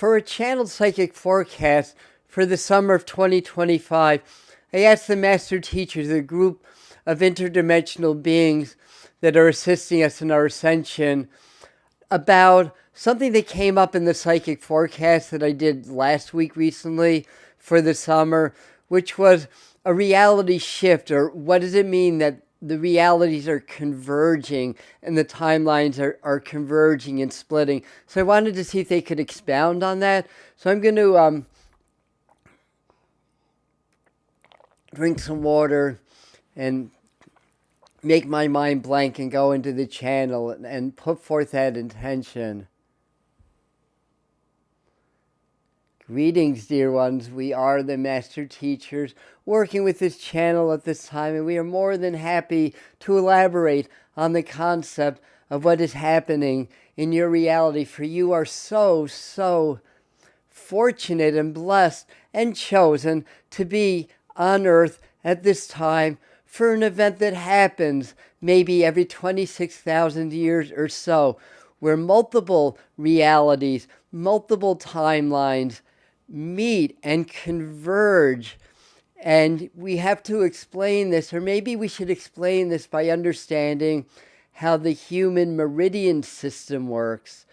For a channeled psychic forecast for the summer of 2025, I asked the master teachers, a group of interdimensional beings that are assisting us in our ascension, about something that came up in the psychic forecast that I did last week recently for the summer, which was a reality shift, or what does it mean that the realities are converging and the timelines are converging and splitting. So I wanted to see if they could expound on that. So I'm going to drink some water and make my mind blank and go into the channel and put forth that intention. Greetings, dear ones. We are the master teachers working with this channel at this time, and we are more than happy to elaborate on the concept of what is happening in your reality. For you are so fortunate and blessed and chosen to be on Earth at this time for an event that happens maybe every 26,000 years or so, where multiple realities, multiple timelines meet and converge. And we have to explain this, or maybe we should explain this by understanding how the human meridian system works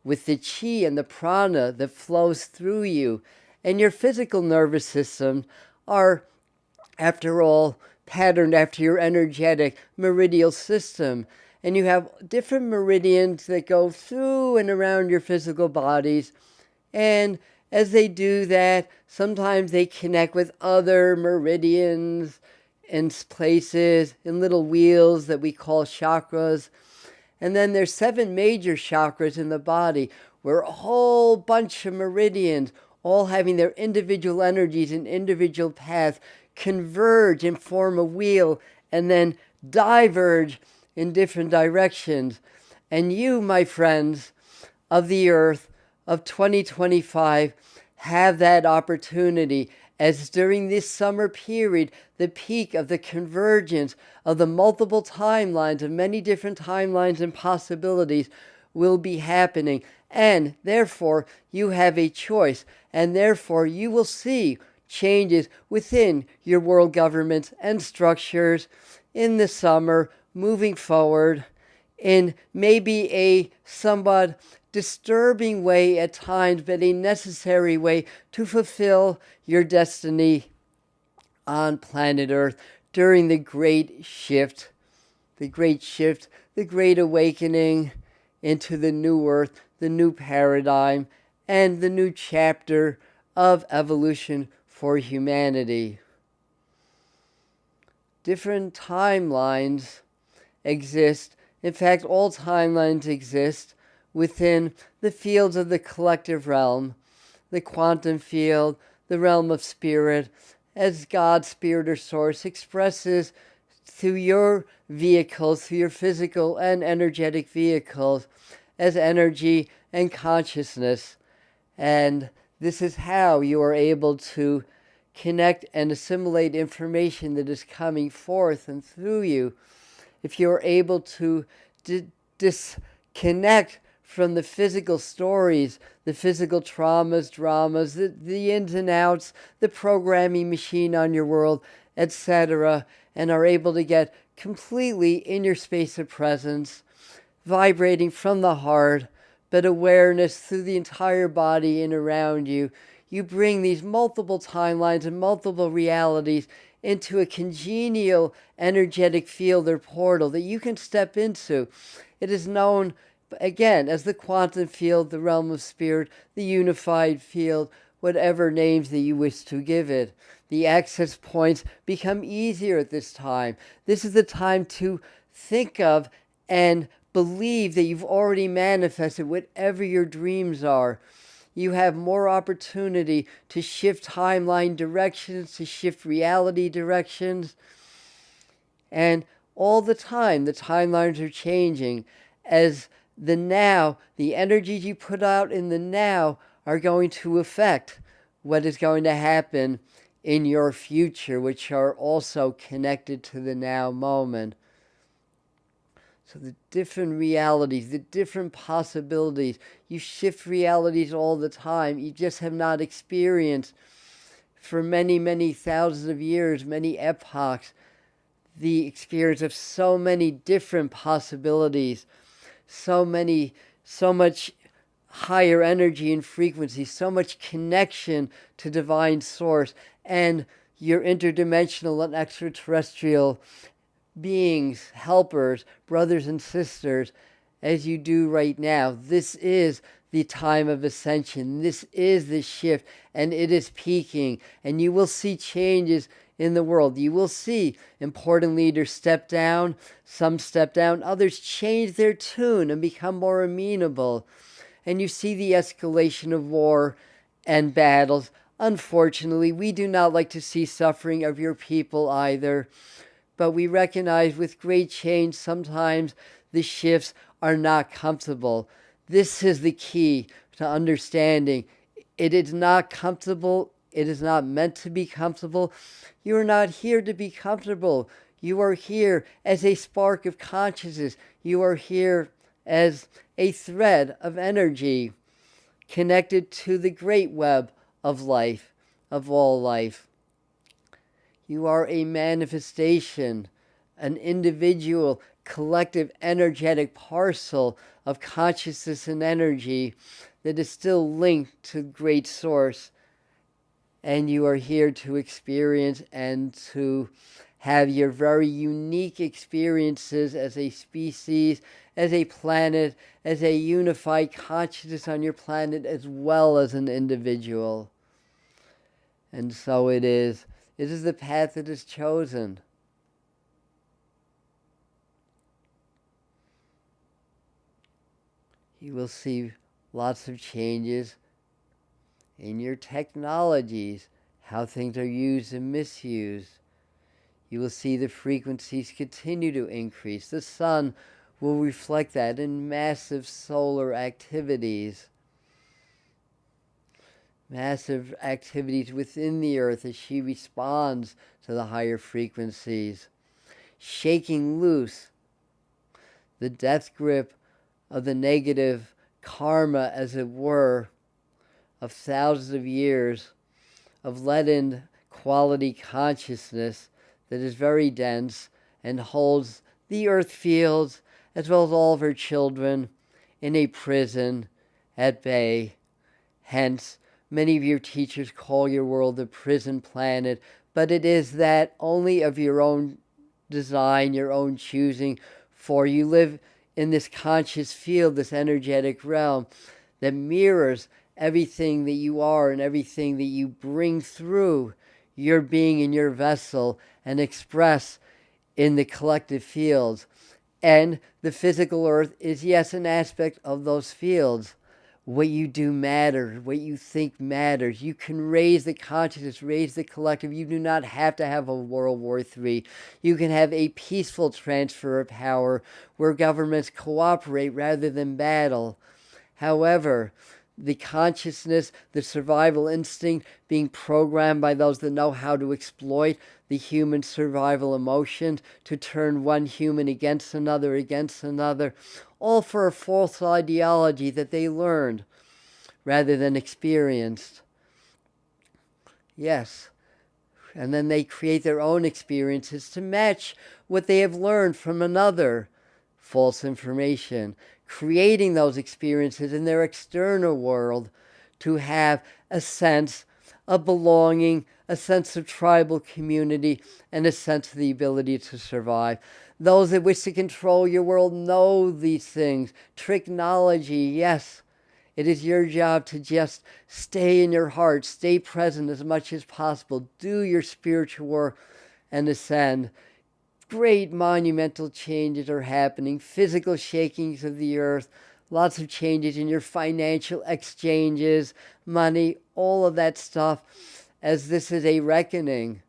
with the chi and the prana that flows through you. And your physical nervous system are, after all, patterned after your energetic meridial system. And you have different meridians that go through and around your physical bodies. And as they do that, sometimes they connect with other meridians and places in little wheels that we call chakras. And then there's 7 major chakras in the body, where a whole bunch of meridians, all having their individual energies and individual paths, converge and form a wheel and then diverge in different directions. And you, my friends of the earth of 2025, have that opportunity, as during this summer period, the peak of the convergence of the multiple timelines, of many different timelines and possibilities, will be happening. And therefore, you have a choice, and therefore you will see changes within your world governments and structures in the summer, moving forward in maybe a somewhat disturbing way at times, but a necessary way to fulfill your destiny on planet Earth during the great shift, the great awakening into the new Earth, the new paradigm, and the new chapter of evolution for humanity. Different timelines exist. In fact, all timelines exist within the fields of the collective realm, the quantum field, the realm of spirit, as God, spirit, or source expresses through your vehicles, through your physical and energetic vehicles, as energy and consciousness. And this is how you are able to connect and assimilate information that is coming forth and through you. If you are able to disconnect from the physical stories, the physical traumas, dramas, the ins and outs, the programming machine on your world, etc., and are able to get completely in your space of presence, vibrating from the heart, but awareness through the entire body and around you, you bring these multiple timelines and multiple realities into a congenial energetic field or portal that you can step into. It is known, again, as the quantum field, the realm of spirit, the unified field, whatever names that you wish to give it. The access points become easier at this time. This is the time to think of and believe that you've already manifested whatever your dreams are. You have more opportunity to shift timeline directions, to shift reality directions. And all the time, the timelines are changing. As the now, the energies you put out in the now are going to affect what is going to happen in your future, which are also connected to the now moment. So the different realities, the different possibilities, you shift realities all the time. You just have not experienced for many, many thousands of years, many epochs, the experience of so many different possibilities, so much higher energy and frequency, so much connection to divine source and your interdimensional and extraterrestrial beings, helpers, brothers and sisters, as you do right now. This is the time of ascension. This is the shift, and it is peaking. And you will see changes in the world. You will see important leaders step down, some step down, others change their tune and become more amenable. And you see the escalation of war and battles. Unfortunately, we do not like to see suffering of your people either. But we recognize with great change, sometimes the shifts are not comfortable. This is the key to understanding. It is not comfortable. It is not meant to be comfortable. You are not here to be comfortable. You are here as a spark of consciousness. You are here as a thread of energy connected to the great web of life, of all life. You are a manifestation, an individual, collective, energetic parcel of consciousness and energy that is still linked to Great Source. And you are here to experience and to have your very unique experiences as a species, as a planet, as a unified consciousness on your planet, as well as an individual. And so it is. It is the path that is chosen. You will see lots of changes in your technologies, how things are used and misused. You will see the frequencies continue to increase. The sun will reflect that in massive solar activities. Massive activities within the earth as she responds to the higher frequencies, shaking loose the death grip of the negative karma, as it were, of thousands of years of leaden quality consciousness that is very dense and holds the earth fields as well as all of her children in a prison at bay. Hence, many of your teachers call your world the prison planet, but it is that only of your own design, your own choosing, for you live in this conscious field, this energetic realm that mirrors everything that you are and everything that you bring through your being in your vessel and express in the collective fields. And the physical earth is, yes, an aspect of those fields. What you do matters. What you think matters. You can raise the consciousness, raise the collective. You do not have to have a World War III. You can have a peaceful transfer of power where governments cooperate rather than battle. However, the consciousness, the survival instinct being programmed by those that know how to exploit the human survival emotions to turn one human against another, all for a false ideology that they learned rather than experienced. Yes. And then they create their own experiences to match what they have learned from another false information, creating those experiences in their external world to have a sense of belonging, a sense of tribal community, and a sense of the ability to survive. Those that wish to control your world know these things. Tricknology, yes. It is your job to just stay in your heart, stay present as much as possible, do your spiritual work, and ascend. Great monumental changes are happening, physical shakings of the earth, lots of changes in your financial exchanges, money, all of that stuff, as this is a reckoning.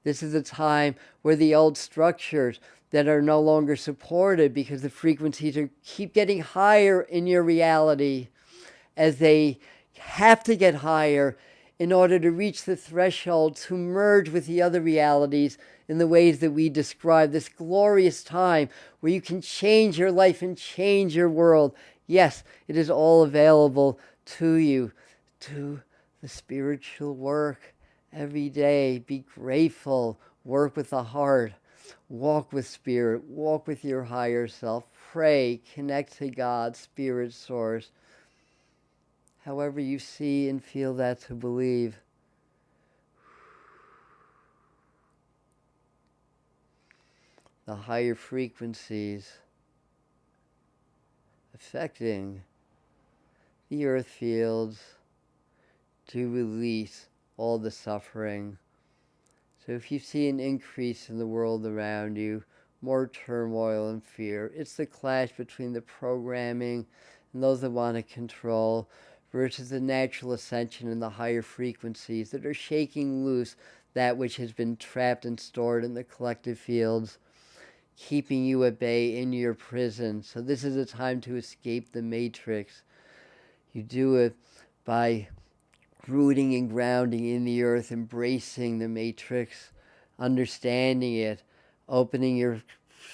This is a time where the old structures that are no longer supported because the frequencies keep getting higher in your reality, as they have to get higher in order to reach the threshold to merge with the other realities in the ways that we describe, this glorious time where you can change your life and change your world. Yes, it is all available to you. Do the spiritual work every day. Be grateful. Work with the heart. Walk with spirit. Walk with your higher self. Pray. Connect to God, spirit source. However you see and feel that to believe. The higher frequencies affecting the earth fields to release all the suffering. So if you see an increase in the world around you, more turmoil and fear, it's the clash between the programming and those that want to control versus the natural ascension and the higher frequencies that are shaking loose that which has been trapped and stored in the collective fields, keeping you at bay in your prison. So this is a time to escape the matrix. You do it by rooting and grounding in the earth, embracing the matrix, understanding it, opening your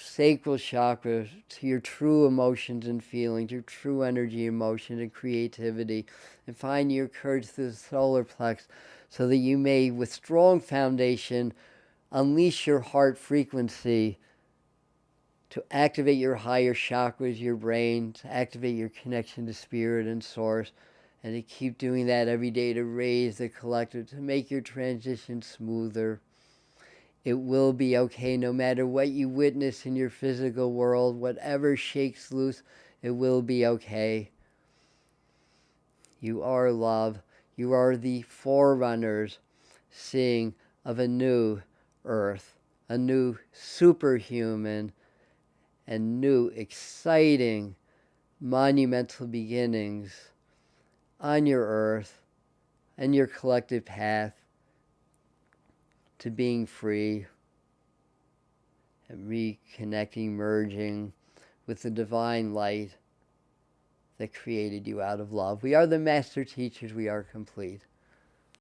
sacral chakra to your true emotions and feelings, your true energy, emotion, and creativity, and find your courage through the solar plex so that you may, with strong foundation, unleash your heart frequency to activate your higher chakras, your brain, to activate your connection to spirit and source, and to keep doing that every day to raise the collective, to make your transition smoother. It will be okay no matter what you witness in your physical world, whatever shakes loose, it will be okay. You are love. You are the forerunners seeing of a new earth, a new superhuman, and new, exciting, monumental beginnings on your earth and your collective path to being free and reconnecting, merging with the divine light that created you out of love. We are the master teachers. We are complete.